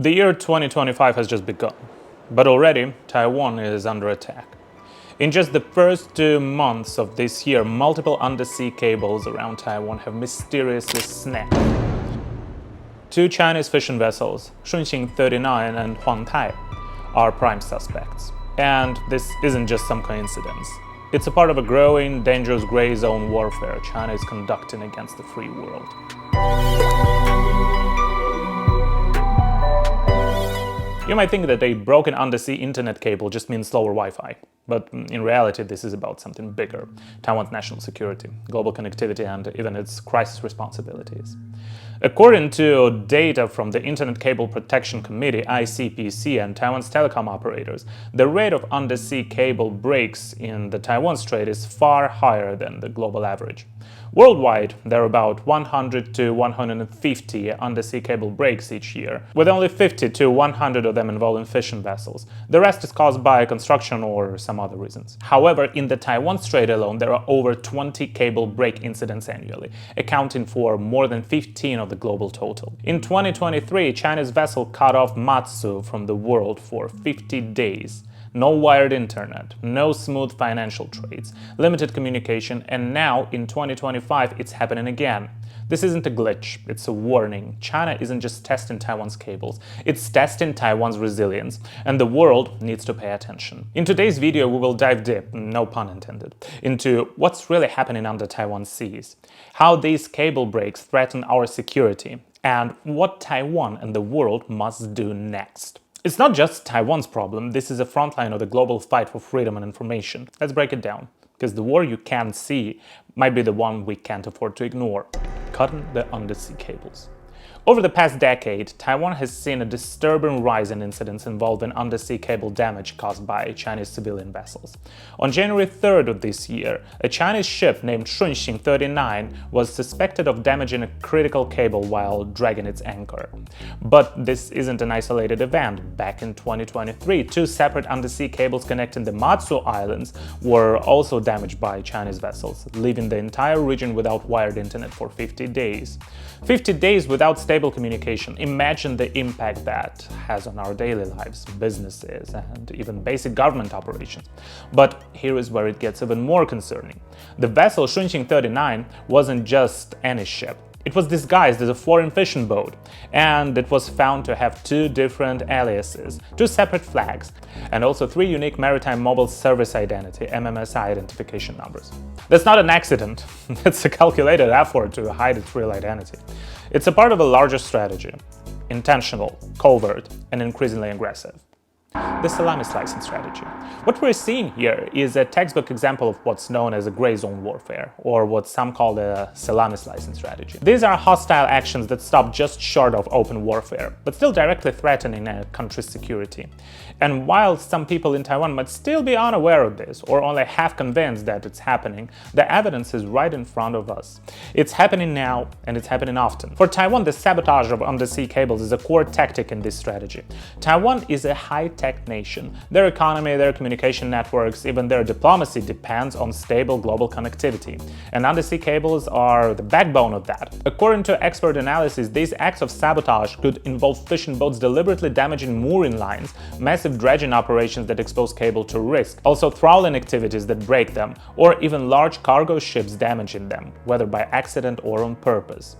The year 2025 has just begun, but already Taiwan is under attack. In just the first 2 months of this year, multiple undersea cables around Taiwan have mysteriously snapped. 2 Chinese fishing vessels, Shunxing 39 and Huangtai, are prime suspects. And this isn't just some coincidence. It's a part of a growing, dangerous gray zone warfare China is conducting against the free world. You might think that a broken undersea internet cable just means slower Wi-Fi, but in reality this is about something bigger: Taiwan's national security, global connectivity, and even its crisis responsibilities. According to data from the Internet Cable Protection Committee (ICPC) and Taiwan's telecom operators, the rate of undersea cable breaks in the Taiwan Strait is far higher than the global average. Worldwide, there are about 100 to 150 undersea cable breaks each year, with only 50 to 100 of them involving fishing vessels. The rest is caused by construction or some other reasons. However, in the Taiwan Strait alone, there are over 20 cable break incidents annually, accounting for more than 15 of the global total. In 2023, China's vessel cut off Matsu from the world for 50 days. No wired internet, no smooth financial trades, limited communication, and now in 2025 it's happening again. This isn't a glitch, it's a warning. China isn't just testing Taiwan's cables, it's testing Taiwan's resilience, and the world needs to pay attention. In today's video we will dive deep, no pun intended, into what's really happening under Taiwan's seas, how these cable breaks threaten our security, and what Taiwan and the world must do next. It's not just Taiwan's problem, this is a frontline of the global fight for freedom and information. Let's break it down, because the war you can't see might be the one we can't afford to ignore: cutting the undersea cables. Over the past decade, Taiwan has seen a disturbing rise in incidents involving undersea cable damage caused by Chinese civilian vessels. On January 3rd of this year, a Chinese ship named Shunxing 39 was suspected of damaging a critical cable while dragging its anchor. But this isn't an isolated event. Back in 2023, 2 separate undersea cables connecting the Matsu Islands were also damaged by Chinese vessels, leaving the entire region without wired internet for 50 days. 50 days without stable communication. Imagine the impact that has on our daily lives, businesses, and even basic government operations. But here is where it gets even more concerning. The vessel Shunxing 39 wasn't just any ship. It was disguised as a foreign fishing boat, and it was found to have 2 different aliases, 2 separate flags, and also 3 unique Maritime Mobile Service Identity (MMSI) identification numbers. That's not an accident, it's a calculated effort to hide its real identity. It's a part of a larger strategy: intentional, covert, and increasingly aggressive. The salami slicing strategy. What we're seeing here is a textbook example of what's known as a gray zone warfare, or what some call the salami slicing strategy. These are hostile actions that stop just short of open warfare, but still directly threatening a country's security. And while some people in Taiwan might still be unaware of this, or only half convinced that it's happening, the evidence is right in front of us. It's happening now, and it's happening often. For Taiwan, the sabotage of undersea cables is a core tactic in this strategy. Taiwan is a high-tech nation. Their economy, their communication networks, even their diplomacy depends on stable global connectivity. And undersea cables are the backbone of that. According to expert analysis, these acts of sabotage could involve fishing boats deliberately damaging mooring lines, massive dredging operations that expose cable to risk, also trawling activities that break them, or even large cargo ships damaging them, whether by accident or on purpose.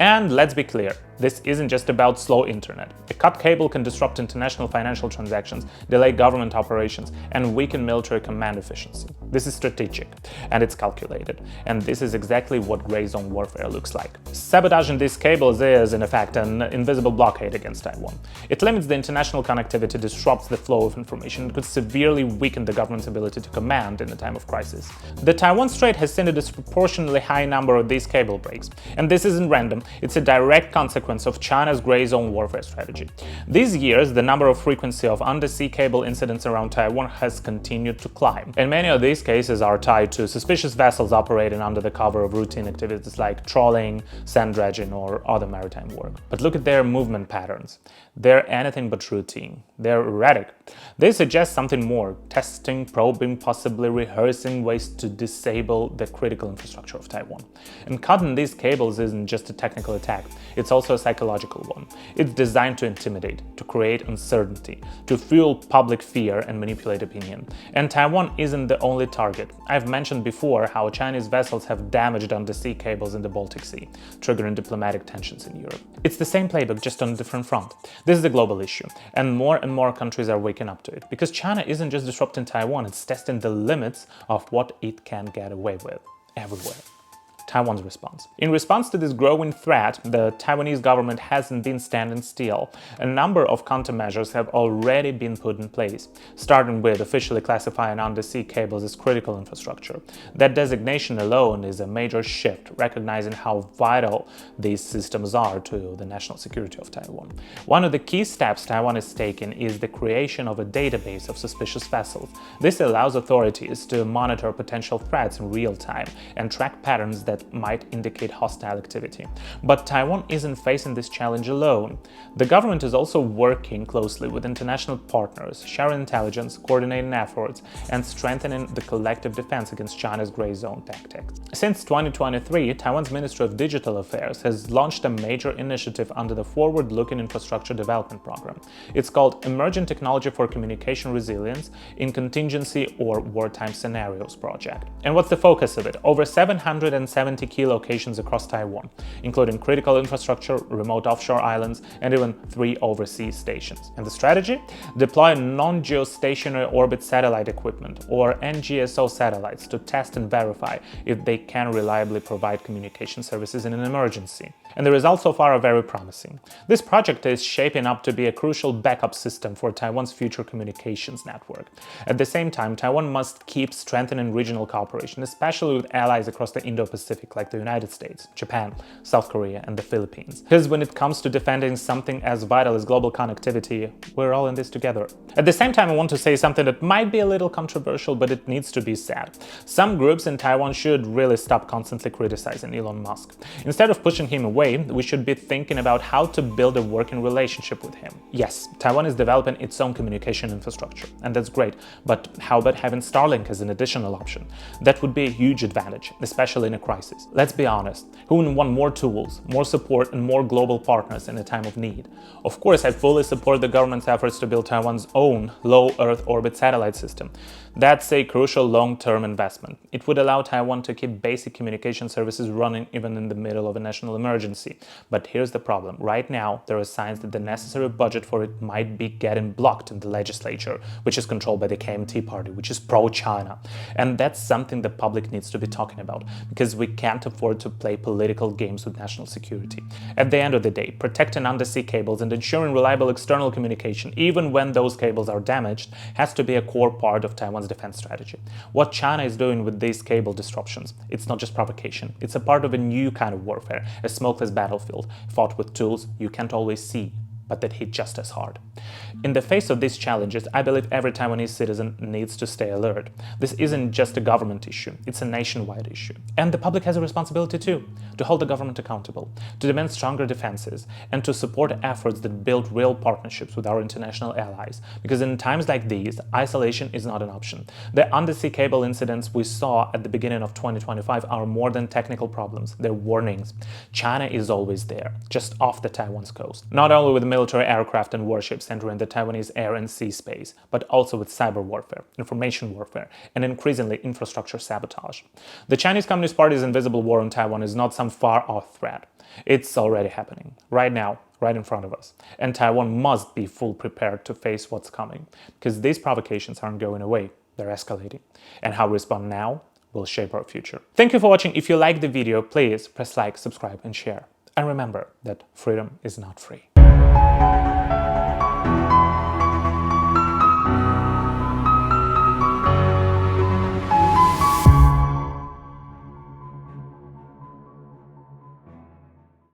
And let's be clear, this isn't just about slow internet. A cut cable can disrupt international financial transactions, delay government operations, and weaken military command efficiency. This is strategic, and it's calculated, and this is exactly what gray zone warfare looks like. Sabotaging these cables is, in effect, an invisible blockade against Taiwan. It limits the international connectivity, disrupts the flow of information, and could severely weaken the government's ability to command in a time of crisis. The Taiwan Strait has seen a disproportionately high number of these cable breaks, and this isn't random. It's a direct consequence of China's gray zone warfare strategy. These years, the number of frequency of undersea cable incidents around Taiwan has continued to climb, and many of these cases are tied to suspicious vessels operating under the cover of routine activities like trawling, sand dredging, or other maritime work. But look at their movement patterns. They're anything but routine. They're erratic. They suggest something more: testing, probing, possibly rehearsing ways to disable the critical infrastructure of Taiwan. And cutting these cables isn't just a technical attack, it's also a psychological one. It's designed to intimidate, to create uncertainty, to fuel public fear and manipulate opinion. And Taiwan isn't the only target. I've mentioned before how Chinese vessels have damaged undersea cables in the Baltic Sea, triggering diplomatic tensions in Europe. It's the same playbook, just on a different front. This is a global issue, and more countries are waking up to it, because China isn't just disrupting Taiwan, it's testing the limits of what it can get away with everywhere. Taiwan's response. In response to this growing threat, the Taiwanese government hasn't been standing still. A number of countermeasures have already been put in place, starting with officially classifying undersea cables as critical infrastructure. That designation alone is a major shift, recognizing how vital these systems are to the national security of Taiwan. One of the key steps Taiwan is taking is the creation of a database of suspicious vessels. This allows authorities to monitor potential threats in real time and track patterns that might indicate hostile activity. But Taiwan isn't facing this challenge alone. The government is also working closely with international partners, sharing intelligence, coordinating efforts, and strengthening the collective defense against China's gray zone tactics. Since 2023, Taiwan's Ministry of Digital Affairs has launched a major initiative under the Forward-Looking Infrastructure Development Program. It's called Emerging Technology for Communication Resilience in Contingency or Wartime Scenarios Project. And what's the focus of it? Over 770 key locations across Taiwan, including critical infrastructure, remote offshore islands, and even 3 overseas stations. And the strategy? Deploy non-geostationary orbit satellite equipment, or NGSO satellites, to test and verify if they can reliably provide communication services in an emergency. And the results so far are very promising. This project is shaping up to be a crucial backup system for Taiwan's future communications network. At the same time, Taiwan must keep strengthening regional cooperation, especially with allies across the Indo-Pacific like the United States, Japan, South Korea, and the Philippines. Because when it comes to defending something as vital as global connectivity, we're all in this together. At the same time, I want to say something that might be a little controversial, but it needs to be said. Some groups in Taiwan should really stop constantly criticizing Elon Musk. Instead of pushing him away, we should be thinking about how to build a working relationship with him. Yes, Taiwan is developing its own communication infrastructure, and that's great, but how about having Starlink as an additional option? That would be a huge advantage, especially in a crisis. Let's be honest, who wouldn't want more tools, more support, and more global partners in a time of need? Of course, I fully support the government's efforts to build Taiwan's own low Earth orbit satellite system. That's a crucial long-term investment. It would allow Taiwan to keep basic communication services running even in the middle of a national emergency. But here's the problem. Right now, there are signs that the necessary budget for it might be getting blocked in the legislature, which is controlled by the KMT party, which is pro-China. And that's something the public needs to be talking about, because we can't afford to play political games with national security. At the end of the day, protecting undersea cables and ensuring reliable external communication, even when those cables are damaged, has to be a core part of Taiwan's defense strategy. What China is doing with these cable disruptions, it's not just provocation, it's a part of a new kind of warfare, a smokeless battlefield, fought with tools you can't always see, but that hit just as hard. In the face of these challenges, I believe every Taiwanese citizen needs to stay alert. This isn't just a government issue, it's a nationwide issue. And the public has a responsibility too, to hold the government accountable, to demand stronger defenses, and to support efforts that build real partnerships with our international allies. Because in times like these, isolation is not an option. The undersea cable incidents we saw at the beginning of 2025 are more than technical problems, they're warnings. China is always there, just off the Taiwan's coast. Not only with military aircraft and warships entering the Taiwanese air and sea space, but also with cyber warfare, information warfare, and increasingly infrastructure sabotage. The Chinese Communist Party's invisible war on Taiwan is not some far-off threat. It's already happening, right now, right in front of us. And Taiwan must be fully prepared to face what's coming, because these provocations aren't going away, they're escalating. And how we respond now will shape our future. Thank you for watching. If you liked the video, please press like, subscribe, and share. And remember that freedom is not free.